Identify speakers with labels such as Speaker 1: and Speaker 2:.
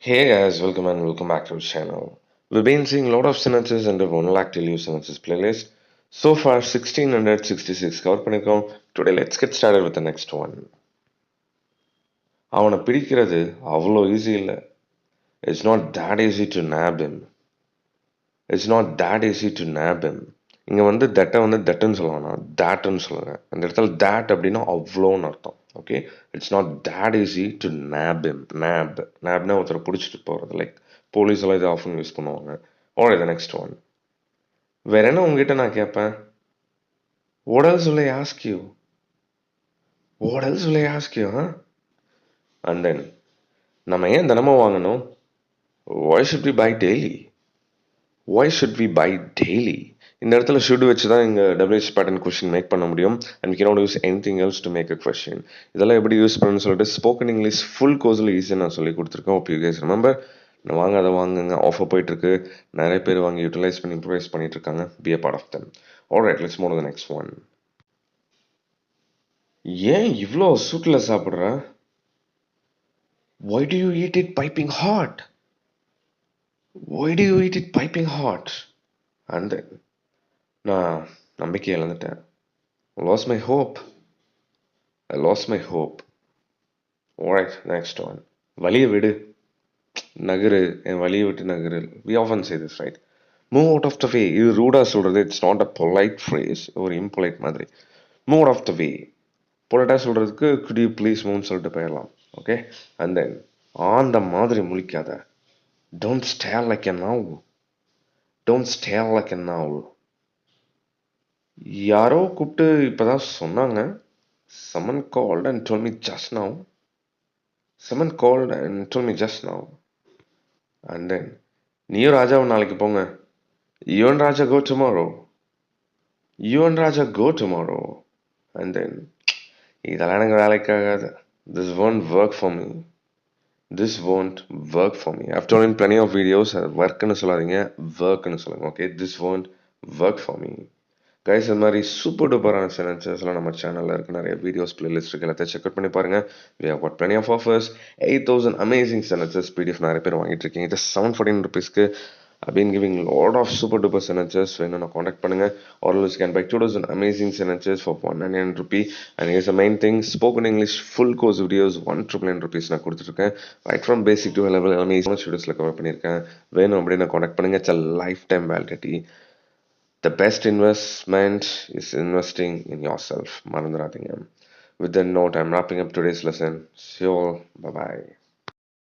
Speaker 1: Hey guys, welcome back to the channel. We've been seeing a lot of sentences under 1 lakh till you sentences playlist. So far 1666 cover பண்ணிருக்கோம். Today let's get started with the next one. அவனை பிடிக்கிறது அவ்வளோ easy இல்லை. It's not that easy to nab him. It's not that easy to nab him. இங்க வந்து தட்டை வந்து தட்டுன்னு சொல்லலாம், தாட்டுன்னு சொல்லுங்க. அந்த இடத்துல தாட் அப்படின்னா அவ்வளோன்னு அர்த்தம். Okay, it's not that easy to nap him. நேப்னா ஒருத்தரை பிடிச்சிட்டு போகிறது, லைக் போலீஸ் எல்லாம் இதை ஆஃபன் யூஸ் பண்ணுவாங்க. ஓர் இது நெக்ஸ்ட் ஒன். வேற என்ன உங்ககிட்ட நான் கேட்பேன்? What else will I ask you? What else will I ask you, huh? And then நம்ம ஏன் தினமும் வாங்கணும்? Why should we buy daily? Why should we buy daily? இந்த இடத்துல should வச்சு தான் இங்கே WH pattern கொஷின் மேக் பண்ண முடியும். And we cannot use anything else to make a question. இதெல்லாம் எப்படி யூஸ் பண்ணணும்னு சொல்லிட்டு ஸ்போக்கன் இங்கிலீஷ் ஃபுல் கோர்ஸில் ஈஸியாக நான் சொல்லி கொடுத்துருக்கேன். ஓகே யூ கைஸ் ரிமெம்பர், வாங்க அதை வாங்குங்க, ஆஃபர் போயிட்டுருக்கு, நிறைய பேர் வாங்கி யூட்டிலைஸ் பண்ணி இம்ப்ரூவைஸ் பண்ணிட்டு இருக்காங்க. Be a part of them. Alright, let's move to the next one. ஏன் இவ்வளோ சூட்டில் சாப்பிட்ற? Why do you eat it piping hot? Why do you eat it piping hot? And then நான் நம்பிக்கை இழந்துட்டேன். I lost my hope. I lost my hope. Alright, next one. வலியை விடு, நகரு, என் வலியை விட்டு Nagar. We often say this, right? Move out of the way. இது ரூடாக சொல்கிறது, it's not a polite phrase, ஒரு இம்பொலைட் மாதிரி. Move out of the way. பொலைட்டாக சொல்கிறதுக்கு could you please மூவ்னு சொல்லிட்டு போயிடலாம். ஓகே, அண்ட் தென் அந்த மாதிரி முழிக்காத. Don't stare like an owl. Don't stare like an owl. யாரோ கூப்பிட்டு இப்பதான் சொன்னாங்க. Someone called and told me just now. Someone called and told me just now. And then நீயும் ராஜாவும் நாளைக்கு போங்க. You and Raja go tomorrow. You and Raja go tomorrow. And then இதெல்லாம் எனக்கு வேலைக்காகாது. This won't work for me. This won't work for me. I've told in plenty of videos, workன்னு சொல்லாதீங்க, workன்னு சொல்லுங்க. Okay, this won't work for me. Guys, இந்த மாதிரி super டூப்பரான சென்டென்சஸ்லாம் நம்ம சேனலில் இருக்குது. நிறைய வீடியோஸ் பிளேலிஸ்ட் இருக்குது, எல்லாத்தையும் செக் அவுட் பண்ணி பாருங்கள். We have got plenty of offers. 8,000 amazing sentences PDF நிறைய பேர் வாங்கிட்டு இருக்கீங்க. ஜஸ்ட் 714 rupeesக்கு I've been giving a lot of super duper sentences. வேணும்னா காண்டாக்ட் பண்ணுங்க. Or else you can buy 2,000 amazing sentences for 199 rupee. And here's the main thing, spoken English full course videos 199 rupees நான் கொடுத்துருக்கேன். Right from basic to level amazing videosல cover பண்ணியிருக்கேன். வேணும் அப்படின்னா contact பண்ணுங்க. It's a lifetime validity. The best investment is investing in yourself. With that note, I'm wrapping up today's lesson. See you all. Bye-bye.